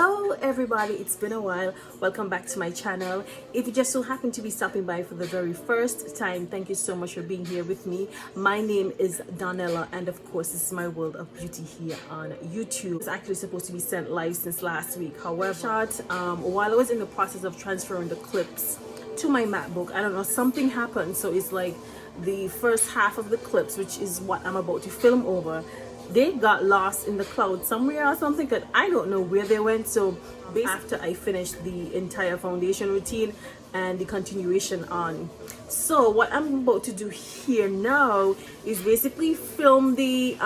Hello everybody, it's been a while. Welcome back to my channel. If you just so happen to be stopping by for the very first time, thank you so much for being here with me. My name is Donella, and of course this is my world of beauty here on YouTube. It's actually supposed to be sent live since last week. However, while I was in the process of transferring the clips to my MacBook, I don't know, something happened, so it's like the first half of the clips, which is what I'm about to film over, they got lost in the cloud somewhere or something, because I don't know where they went. So after I finished the entire foundation routine and the continuation on, so what I'm about to do here now is basically film the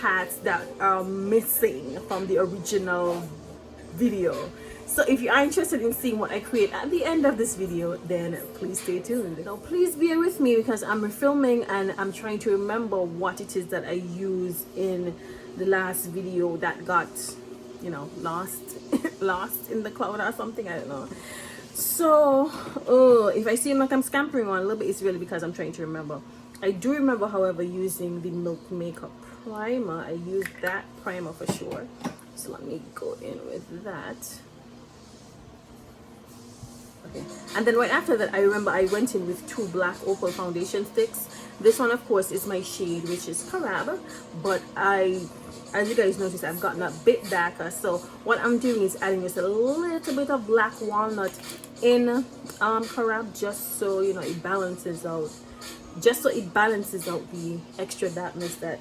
parts that are missing from the original video. So if you are interested in seeing what I create at the end of this video, then please stay tuned. Now please bear with me because I'm refilming and I'm trying to remember what it is that I used in the last video that got, you know, lost in the cloud or something, I don't know. So if I seem like I'm scampering on a little bit, it's really because I'm trying to remember. I do remember, however, using the Milk Makeup primer. I used that primer for sure. So let me go in with that. Okay. And then right after that, I remember I went in with two black Opal foundation sticks. This one, of course, is my shade, which is Carob, but as you guys notice, I've gotten a bit darker. So what I'm doing is adding just a little bit of black walnut in Carob, just so, you know, it balances out, the extra darkness that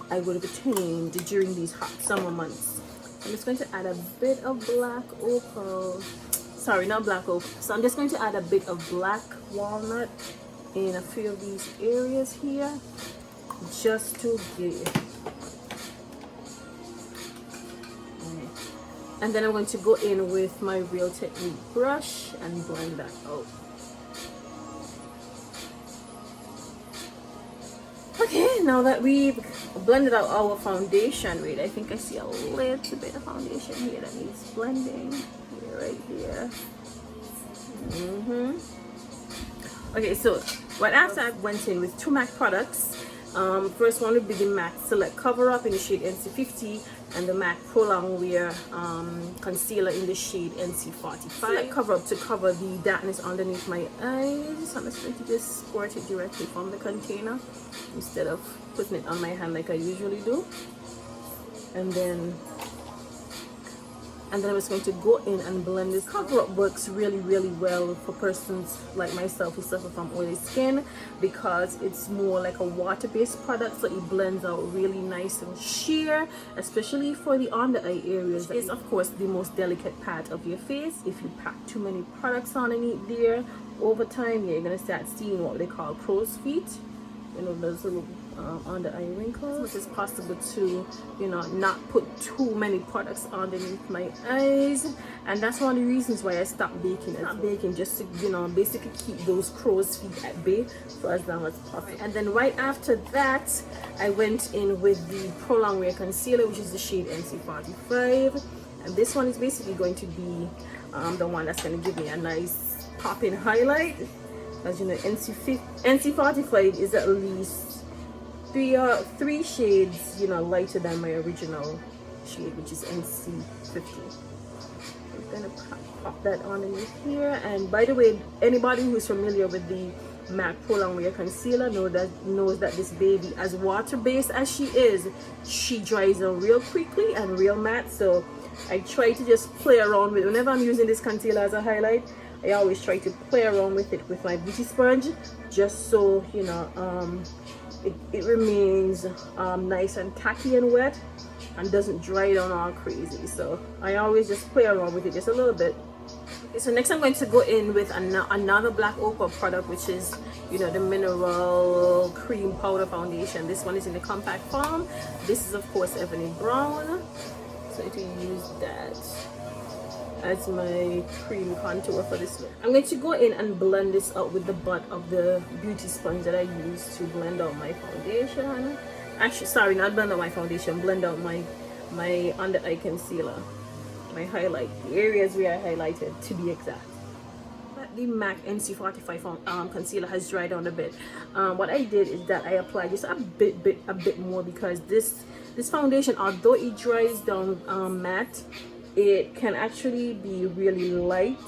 I would have attained during these hot summer months. I'm just going to add a bit of black opal. Sorry, not black opal. So I'm just going to add a bit of black walnut in a few of these areas here, just to get. And then I'm going to go in with my Real Technique brush and blend that out. Okay, now that we've blended out our foundation, wait, I think I see a little bit of foundation here that needs blending. Here, right here. Okay, so right after I went in with two MAC products. First one would be the MAC Select Cover Up in the shade NC50 and the MAC Prolong Wear Concealer in the shade NC45. Select Cover Up to cover the darkness underneath my eyes. So I'm just going to just squirt it directly from the container instead of putting it on my hand like I usually do. And then I'm just going to go in and blend this. Cover Up works really well for persons like myself who suffer from oily skin, because it's more like a water-based product, so it blends out really nice and sheer, especially for the under eye areas. It's of course the most delicate part of your face. If you pack too many products underneath there, over time you're gonna start seeing what they call crow's feet, you know, those little under eye wrinkles. Which is possible to, you know, not put too many products underneath my eyes, and that's one of the reasons why I stopped baking. Just to, you know, basically keep those crow's feet at bay for as long as possible. And then right after that, I went in with the Prolong Wear Concealer, which is the shade NC45, and this one is basically going to be the one that's going to give me a nice pop-in highlight. As you know, NC45 is at least three shades, you know, lighter than my original shade, which is NC50. I'm gonna pop that underneath here. And by the way, anybody who's familiar with the MAC Prolong Wear Concealer knows that this baby, as water-based as she is, she dries out real quickly and real matte. So I try to just play around with, whenever I'm using this concealer as a highlight, I always try to play around with it with my beauty sponge, just so, you know, it remains nice and tacky and wet and doesn't dry down all crazy. So I always just play around with it just a little bit. Okay, so next I'm going to go in with another black opal product, which is, you know, the Mineral Cream Powder Foundation. This one is in the compact form. This is of course Ebony Brown, so I can use that as my cream contour for this look. I'm going to go in and blend this out with the butt of the beauty sponge that I use to blend out my foundation. Actually, sorry, not blend out my foundation, blend out my under eye concealer, my highlight, the areas where I highlighted, to be exact. The MAC NC45 concealer has dried down a bit. What I did is that I applied just a bit more, because this foundation, although it dries down matte, it can actually be really light,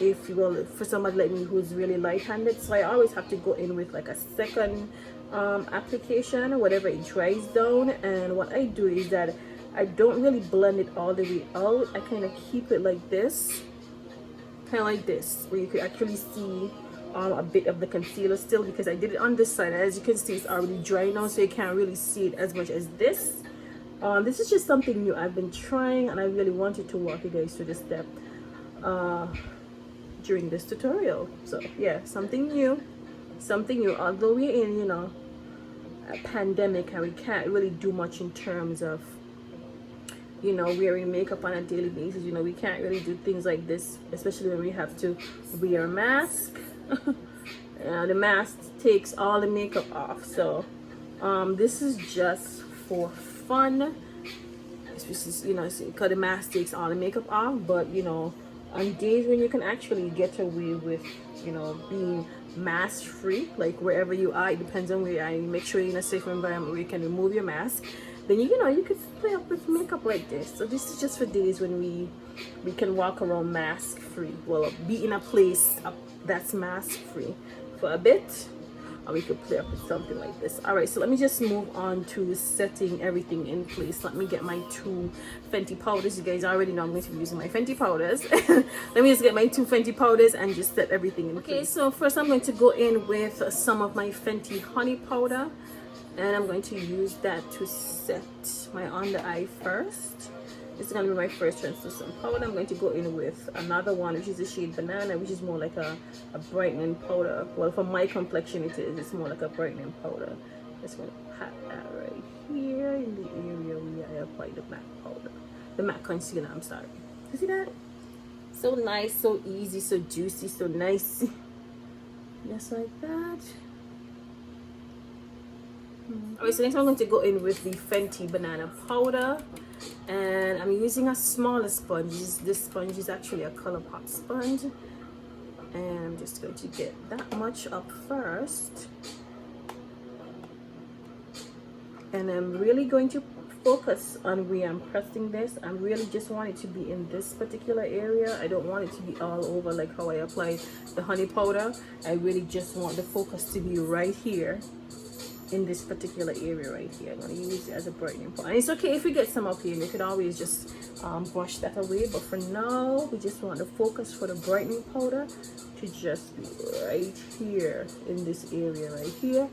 if you will, for somebody like me who's really light-handed. So I always have to go in with like a second application whenever it dries down. And what I do is that I don't really blend it all the way out. I kind of keep it like this, where you could actually see a bit of the concealer still, because I did it on this side. As you can see, it's already dry now, so you can't really see it as much as this. This is just something new I've been trying, and I really wanted to walk you guys through this step during this tutorial. So yeah, something new. Although we're in, you know, a pandemic and we can't really do much in terms of, you know, wearing makeup on a daily basis. You know, we can't really do things like this, especially when we have to wear a mask. The mask takes all the makeup off. So this is just for fun. This is, you know, because the mask takes all the makeup off. But you know, on days when you can actually get away with, you know, being mask free, like wherever you are, it depends on where you are, you make sure you're in a safe environment where you can remove your mask, then you know, you could play up with makeup like this. So this is just for days when we can walk around mask free, well, be in a place that's mask free for a bit, or we could play up with something like this. All right, so let me just move on to setting everything in place. Let me get my 2 Fenty powders. You guys already know I'm going to be using my Fenty powders. Let me just get my 2 Fenty powders and just set everything in place. Okay, so first I'm going to go in with some of my Fenty honey powder, and I'm going to use that to set my under eye first. This is going to be my first translucent powder. I'm going to go in with another one, which is the shade Banana, which is more like a brightening powder. Well, for my complexion it is. It's more like a brightening powder. Just going to pat that right here in the area where I apply the MAC powder. The MAC concealer, I'm sorry. You see that? So nice, so easy, so juicy, so nice. Just like that. Alright, so next I'm going to go in with the Fenty Banana powder, and I'm using a smaller sponge. This sponge is actually a ColourPop sponge, and I'm just going to get that much up first, and I'm really going to focus on where I'm pressing this. I really just want it to be in this particular area. I don't want it to be all over like how I applied the honey powder. I really just want the focus to be right here in this particular area right here. I'm going to use it as a brightening powder. And it's okay if we get some up here, and you could always just brush that away, but for now we just want the focus for the brightening powder to just be right here in this area right here.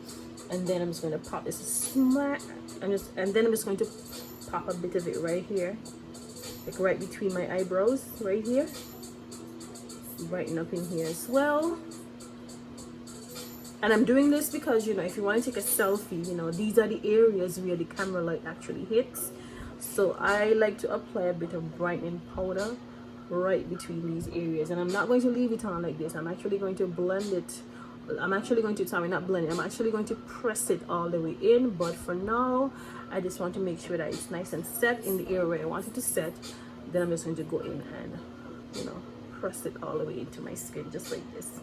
And then I'm just going to pop this smack, and then I'm just going to pop a bit of it right here, like right between my eyebrows right here, brighten up in here as well. And I'm doing this because, you know, if you want to take a selfie, you know, these are the areas where the camera light actually hits. So I like to apply a bit of brightening powder right between these areas. And I'm not going to leave it on like this. I'm actually going to blend it. I'm actually going to, sorry, not blend it. I'm actually going to press it all the way in. But for now, I just want to make sure that it's nice and set in the area where I want it to set. Then I'm just going to go in and, you know, press it all the way into my skin, just like this.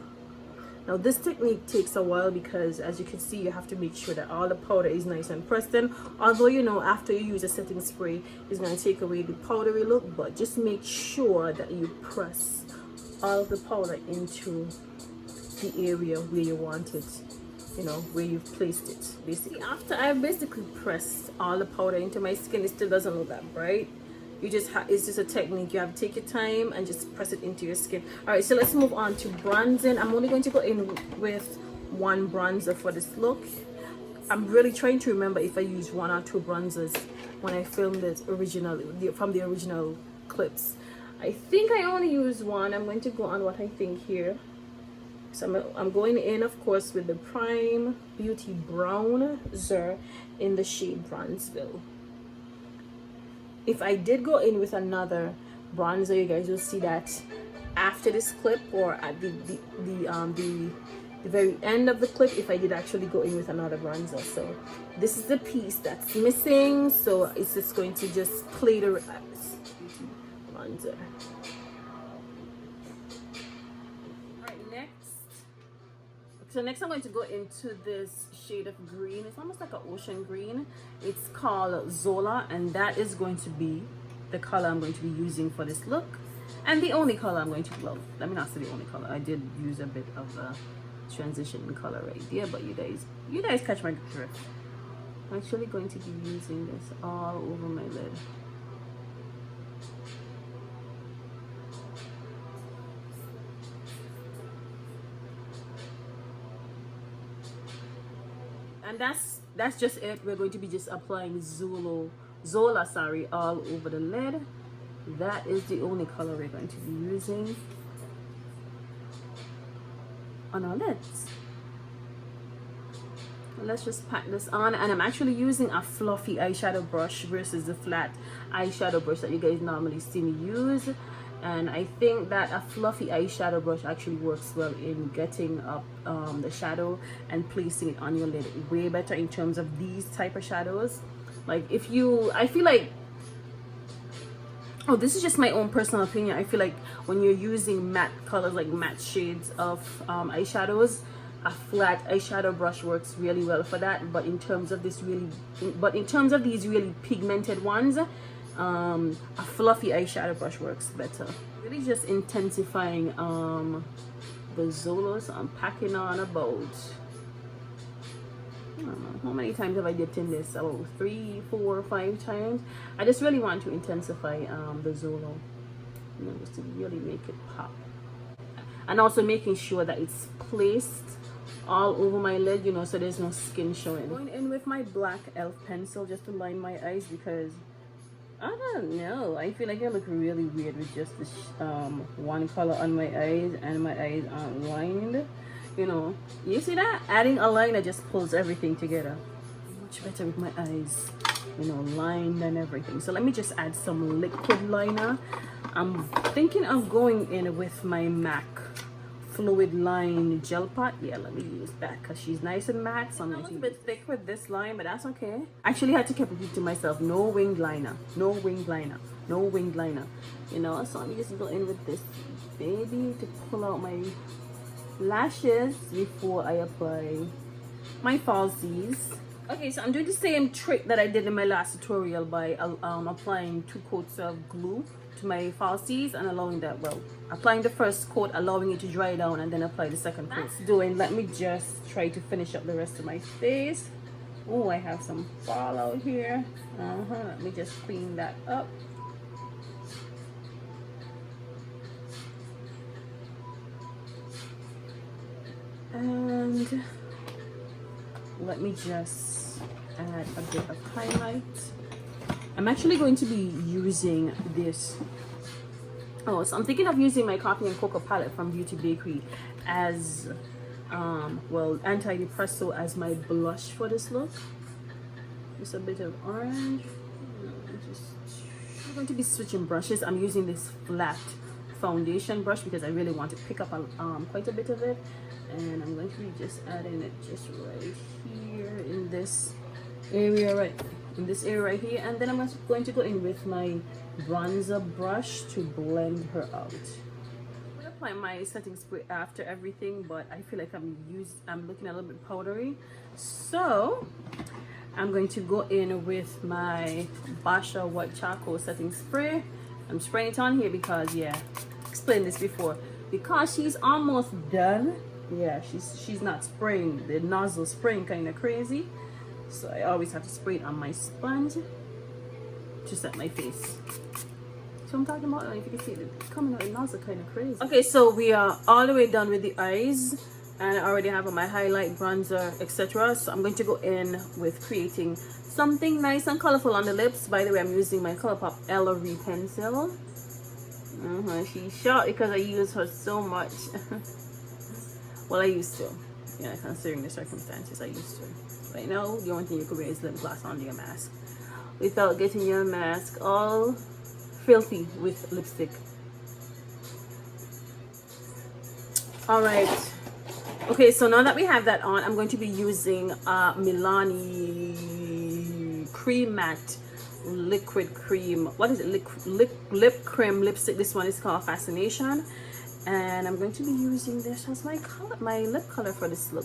Now this technique takes a while because, as you can see, you have to make sure that all the powder is nice and pressed in. Although, you know, after you use a setting spray, it's going to take away the powdery look, but just make sure that you press all of the powder into the area where you want it, you know, where you've placed it. Basically, after I basically pressed all the powder into my skin, it still doesn't look that bright. You just it's just a technique. You have to take your time and just press it into your skin. All right, so let's move on to bronzing. I'm only going to go in with 1 bronzer for this look. I'm really trying to remember if I used 1 or 2 bronzers when I filmed it originally from the original clips. I think I only used 1. I'm going to go on what I think here. So I'm going in, of course, with the Prime Beauty Brownzer in the shade Bronzeville. If I did go in with another bronzer, you guys will see that after this clip, or at the very end of the clip, if I did actually go in with another bronzer. So this is the piece that's missing, so it's just going to just play the bronzer. Alright, next I'm going to go into this shade of green. It's almost like an ocean green. It's called Zola, and that is going to be the color I'm going to be using for this look, and the only color I'm going to, well, let me not say the only color. I did use a bit of a transition in color right there, but you guys catch my drift. I'm actually going to be using this all over my lid. And that's just it. We're going to be just applying Zola, sorry, all over the lid. That is the only color we're going to be using on our lids. Let's just pack this on, and I'm actually using a fluffy eyeshadow brush versus the flat eyeshadow brush that you guys normally see me use. And I think that a fluffy eyeshadow brush actually works well in getting up the shadow and placing it on your lid way better in terms of these type of shadows. Like if you, I feel like, oh, this is just my own personal opinion, I feel like when you're using matte colors, like matte shades of eyeshadows, a flat eyeshadow brush works really well for that. But in terms of this these really pigmented ones, a fluffy eyeshadow brush works better. Really just intensifying the Zola. So I'm packing on about, I don't know how many times have I dipped in this, about 3, 4, 5 times. I just really want to intensify the Zola, you know, just to really make it pop, and also making sure that it's placed all over my lid, you know, so there's no skin showing. Going in with my black elf pencil just to line my eyes, because I don't know, I feel like I look really weird with just this one color on my eyes, and my eyes aren't lined. You know, you see that? Adding a liner just pulls everything together. Much better with my eyes, you know, lined and everything. So let me just add some liquid liner. I'm thinking of going in with my MAC fluid line gel pot. Yeah, let me use that because she's nice and matte. So I'm a bit thick with this line, but that's okay. Actually had to keep repeating to myself, no winged liner, no winged liner, no winged liner, you know. So let me just go in with this baby to pull out my lashes before I apply my falsies. Okay, so I'm doing the same trick that I did in my last tutorial by applying 2 coats of glue to my falsies and allowing that, well, applying the first coat, allowing it to dry down, and then apply the second coat. Let me just try to finish up the rest of my face. Oh, I have some fallout here. Let me just clean that up. And let me just add a bit of highlight. I'm actually going to be using this. Oh, so I'm thinking of using my Coffee and Cocoa palette from Beauty Bakery as, well, anti-depresso as my blush for this look. Just a bit of orange. I'm going to be switching brushes. I'm using this flat foundation brush because I really want to pick up quite a bit of it. And I'm going to be just adding it just right here in this area right here, and then I'm going to go in with my bronzer brush to blend her out. I'm gonna apply my setting spray after everything, but I feel like I'm looking a little bit powdery, so I'm going to go in with my Basha white charcoal setting spray. I'm spraying it on here because, yeah, I explained this before, because she's almost done. Yeah, she's not spraying, the nozzle spraying kind of crazy. So I always have to spray it on my sponge to set my face. So I'm talking about, if you can see it coming out, the nozzle kind of crazy. Okay, so we are all the way done with the eyes, and I already have my highlight, bronzer, etc. So I'm going to go in with creating something nice and colorful on the lips. By the way, I'm using my ColourPop Ellery pencil. She's short because I use her so much. Well, I used to. Yeah, considering the circumstances, I used to. Right now, the only thing you could wear is lip gloss under your mask without getting your mask all filthy with lipstick. All right. Okay, so now that we have that on, I'm going to be using Milani Cream Matte Liquid Cream. What is it? Lip cream lipstick. This one is called Fascination. And I'm going to be using this as my color, my lip color for this look.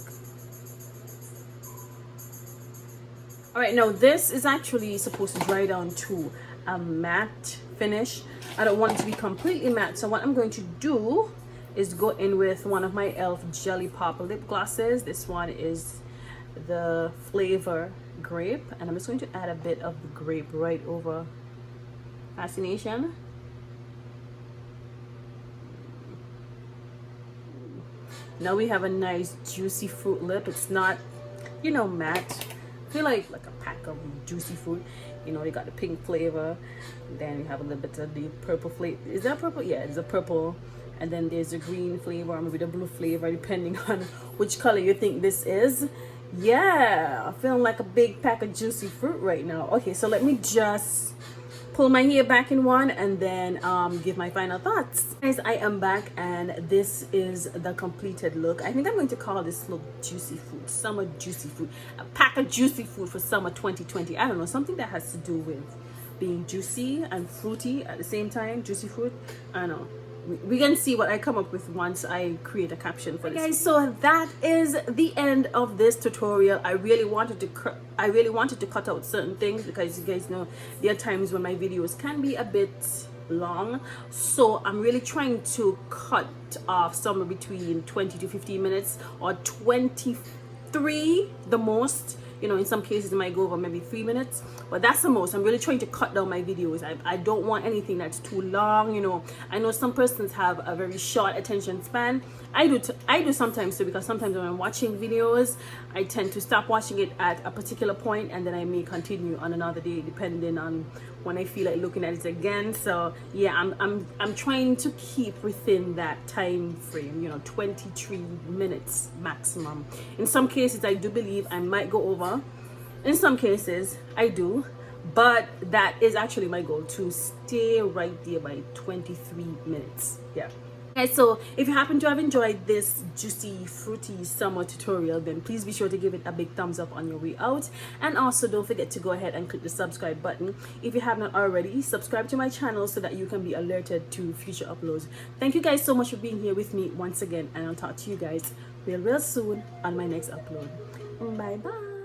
All right, now this is actually supposed to dry down too. a matte finish. I don't want it to be completely matte. So what I'm going to do is go in with one of my e.l.f. Jelly Pop lip glosses. This one is the flavor grape, and I'm just going to add a bit of the grape right over Fascination. Now we have a nice juicy fruit lip. It's not, you know, matte. I feel like a pack of juicy fruit. You know, they got the pink flavor, then you have a little bit of the purple flavor. Is that purple? Yeah, it's a purple. And then there's a green flavor or maybe the blue flavor, depending on which color you think this is. Yeah, I'm feeling like a big pack of juicy fruit right now. Okay, so let me just pull my hair back in one and then give my final thoughts. Guys, I am back and this is the completed look. I think I'm going to call this look juicy fruit, summer juicy fruit, a pack of juicy fruit for summer 2020. I don't know, something that has to do with being juicy and fruity at the same time. Juicy fruit, I don't know. We can see what I come up with once I create a caption for this. Guys, so that is the end of this tutorial. I really wanted to cut out certain things because you guys know there are times when my videos can be a bit long, so I'm really trying to cut off somewhere between 20 to 15 minutes or 23 the most. You know, in some cases it might go over maybe 3 minutes, but that's the most. I'm really trying to cut down my videos. I don't want anything that's too long. You know, I know some persons have a very short attention span. I do sometimes too, because sometimes when I'm watching videos, I tend to stop watching it at a particular point and then I may continue on another day depending on when I feel like looking at it again. So yeah, I'm trying to keep within that time frame, you know, 23 minutes maximum. In some cases I do believe I might go over, in some cases I do, but that is actually my goal, to stay right there by 23 minutes. Yeah. Okay, so if you happen to have enjoyed this juicy fruity summer tutorial, then please be sure to give it a big thumbs up on your way out, and also don't forget to go ahead and click the subscribe button if you have not already. Subscribe to my channel so that you can be alerted to future uploads. Thank you guys so much for being here with me once again, and I'll talk to you guys real soon on my next upload. Bye bye.